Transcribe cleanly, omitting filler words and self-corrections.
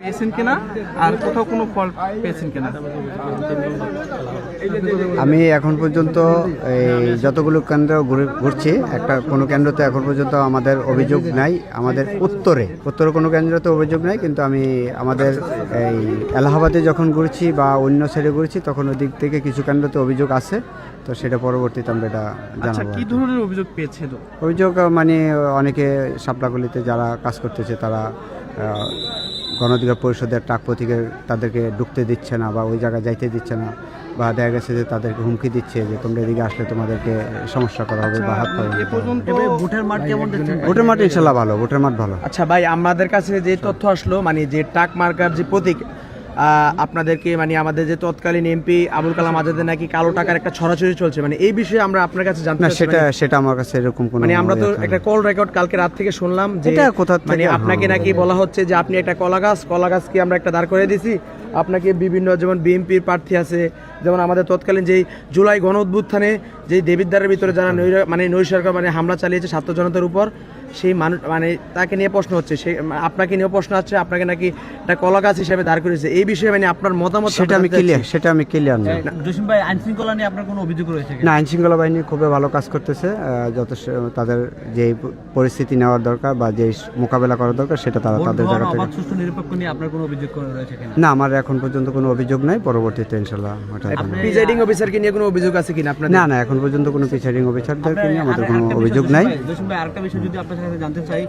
পেয়েছেন কিনা আর কোথাও কোনো ফল পেয়েছেন কিনা? আমি এখন পর্যন্ত এই যতগুলো কেন্দ্র ঘুরছি কোনো কেন্দ্রতে এখন পর্যন্ত আমাদের অভিযোগ নাই। আমাদের উত্তরে কোনো কেন্দ্রতে অভিযোগ নাই, কিন্তু আমি আমাদের এই এলাহাবাদে যখন ঘুরছি বা অন্য সাইডে ঘুরছি তখন ওই দিক থেকে কিছু কেন্দ্রতে অভিযোগ আছে, তো সেটা পরবর্তীতে আমরা এটা জানাবো। কি ধরনের অভিযোগ পেয়েছিল? অভিযোগ মানে অনেকে শাপলাকলিতে যারা কাজ করতেছে তারা গণ অধিকার পরিষদের ট্রাক প্রতীকের তাদেরকে ঢুকতে দিচ্ছে না বা ওই জায়গায় যাইতে দিচ্ছে না, বা দেখা গেছে যে তাদেরকে হুমকি দিচ্ছে যে তোমরা এদিকে আসলে তোমাদেরকে সমস্যা করা হবে বা হাত পাবে। ভোটের মাঠ কেমন দেখছেন? ভোটের মাঠ ইনশাল্লাহ ভালো, ভোটের মাঠ ভালো। আচ্ছা ভাই, আমাদের কাছে যে তথ্য আসলো মানে যে ট্রাক মার্কার যে প্রতীক আপনাদেরকে মানে আমাদের যে তৎকালীন এমপি আবুল কালাম আজাদের নাকি কালো টাকার একটা ছড়াছড়ি চলছে, মানে এই বিষয়ে আমরা আপনার কাছে জানতে না, চাই। সেটা আমার কাছে এরকম কোনো মানে আমরা তো একটা কল রেকর্ড কালকে রাত থেকে শুনলাম যে এটা কোথা থেকে মানে আপনাকে নাকি বলা হচ্ছে যে আপনি একটা কলা গাছকে আমরা একটা দাঁড় করে দিয়েছি, আপনাকে বিভিন্ন যেমন বিএনপির প্রার্থী আছে, যেমন আমাদের তৎকালীন যেই জুলাই গণ অভ্যুত্থানে যেই দেবিদ্বারের ভিতরে যারা নৈসরকার মানে হামলা চালিয়েছে ছাত্র জনতার উপর, সেই মানুষ মানে তাকে নিয়ে প্রশ্ন হচ্ছে, আপনাকে নিয়ে প্রশ্ন হচ্ছে, আপনাকে নাকি একটা কলা গাছ হিসেবে দাঁড় করেছে। এই বিষয়ে মানে আপনার মতামত? সেটা আমি ক্লিয়ার না। জসিম ভাই, আইন শৃঙ্খলা নিয়ে আপনার কোনো অভিযোগ রয়েছে? না, আইন শৃঙ্খলা বাহিনী খুবই ভালো কাজ করতেছে। যথেষ্ট তাদের যে পরিস্থিতি নেওয়ার দরকার বা যে মোকাবেলা করার দরকার সেটা তারা তাদের জায়গা থেকে। সুষ্ঠু নিরপেক্ষ নিয়ে আপনার কোনো অভিযোগ রয়েছে কিনা? না, আমার এখন পর্যন্ত কোনো অভিযোগ নাই। পরবর্তীতে ইনশাআল্লাহ প্রিজাইডিং অফিসারকে নিয়ে কোনো অভিযোগ আছে কিনা আপনার? না, এখন পর্যন্ত কোনো প্রিসাইডিং অফিসারদেরকে নিয়ে আমাদের কোনো অভিযোগ নাই। জসিম ভাই, আরেকটা বিষয় যদি আপনার কাছে জানতে চাই,